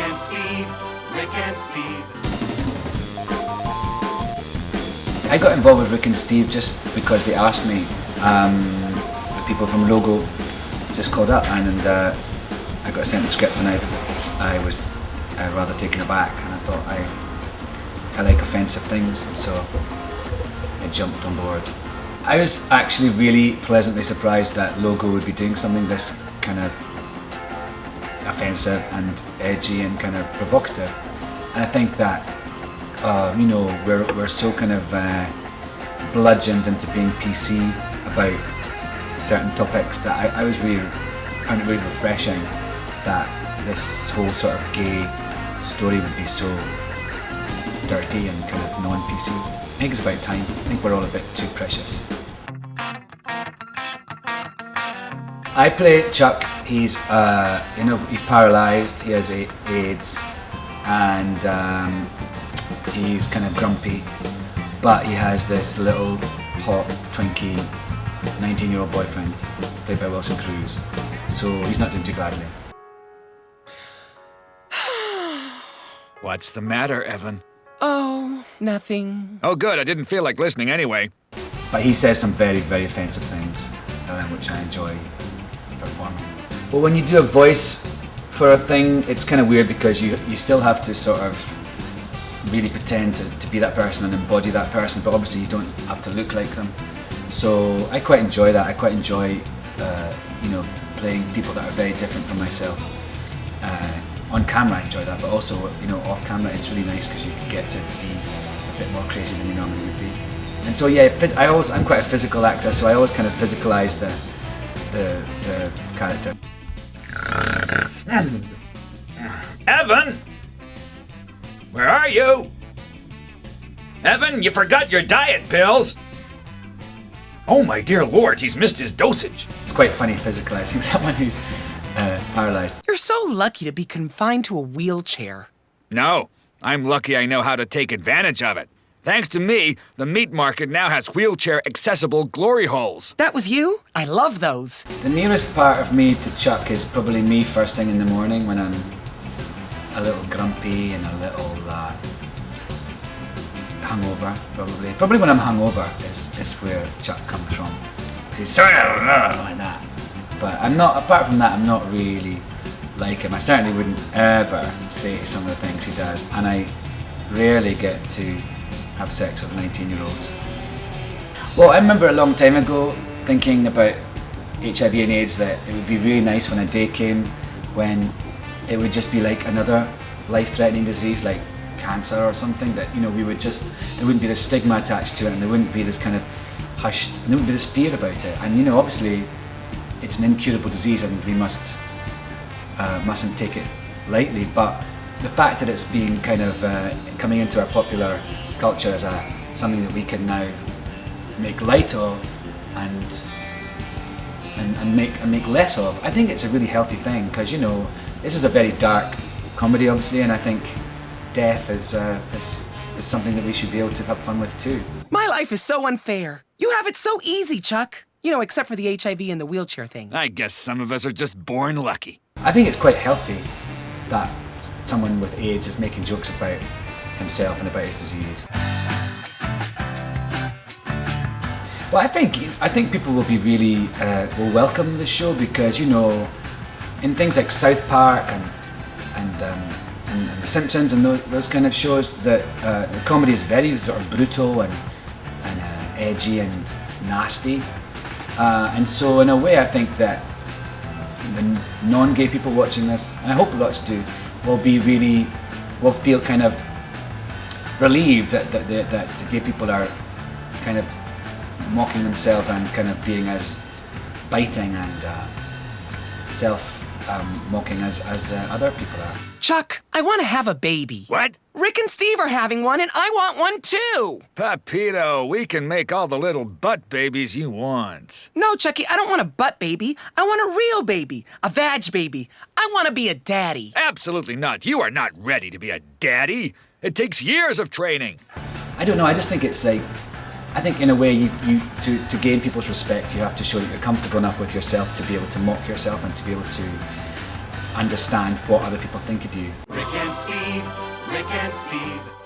and Steve, Rick and Steve. I got involved with Rick and Steve just because they asked me. The people from Logo just called up and I got sent the script and I was rather taken aback, and I thought I like offensive things, and so I jumped on board. I was actually really pleasantly surprised that Logo would be doing something this kind of offensive and edgy and kind of provocative. And I think that we're so kind of bludgeoned into being PC about certain topics that I found it really refreshing that this whole sort of gay story would be so dirty and kind of non-PC. I think it's about time. I think we're all a bit too precious. I play Chuck. He's he's paralysed. He has AIDS, and he's kind of grumpy. But he has this little hot, twinky, 19-year-old boyfriend played by Wilson Cruz. So he's not doing too badly. What's the matter, Evan? Oh, nothing. Oh, good. I didn't feel like listening anyway. But he says some very, very offensive things, which I enjoy performing. But when you do a voice for a thing, it's kind of weird because you still have to sort of really pretend to be that person and embody that person, but obviously you don't have to look like them. So I quite enjoy that. I quite enjoy, playing people that are very different from myself. On camera I enjoy that, but also, off camera it's really nice because you get to be a bit more crazy than you normally would be. And so yeah, I'm quite a physical actor, so I always kind of physicalize the character. Evan! Where are you? Evan, you forgot your diet pills! Oh my dear Lord, he's missed his dosage. It's quite funny physicalizing someone who's paralysed. You're so lucky to be confined to a wheelchair. No, I'm lucky I know how to take advantage of it. Thanks to me, the meat market now has wheelchair-accessible glory holes. That was you? I love those. The nearest part of me to Chuck is probably me first thing in the morning when I'm a little grumpy and a little hungover, probably. Probably when I'm hungover is where Chuck comes from. He's sort of like that. But apart from that, I'm not really like him. I certainly wouldn't ever say some of the things he does, and I rarely get to have sex with 19-year-olds. Well, I remember a long time ago thinking about HIV and AIDS that it would be really nice when a day came when it would just be like another life-threatening disease like cancer or something, that there wouldn't be this stigma attached to it, and there wouldn't be this kind of hushed, and there wouldn't be this fear about it. And obviously it's an incurable disease and we mustn't take it lightly, but the fact that it's being kind of coming into our popular culture as something that we can now make light of and make less of, I think it's a really healthy thing, because this is a very dark comedy obviously, and I think death is something that we should be able to have fun with too. My life is so unfair. You have it so easy, Chuck. Except for the HIV and the wheelchair thing. I guess some of us are just born lucky. I think it's quite healthy that someone with AIDS is making jokes about himself and about his disease. Well, I think people will be really will welcome the show because in things like South Park and The Simpsons and those kind of shows, that the comedy is very sort of brutal and edgy and nasty. And so in a way I think that the non-gay people watching this, and I hope lots do, will feel kind of relieved that gay people are kind of mocking themselves and kind of being as biting and self-mocking as other people are. Chuck, I want to have a baby. What? Rick and Steve are having one, and I want one too. Pepito, we can make all the little butt babies you want. No, Chucky, I don't want a butt baby. I want a real baby, a vag baby. I want to be a daddy. Absolutely not. You are not ready to be a daddy. It takes years of training. I don't know, I just think it's like, I think in a way to gain people's respect, you have to show that you're comfortable enough with yourself to be able to mock yourself and to be able to understand what other people think of you. Rick and Steve, Rick and Steve.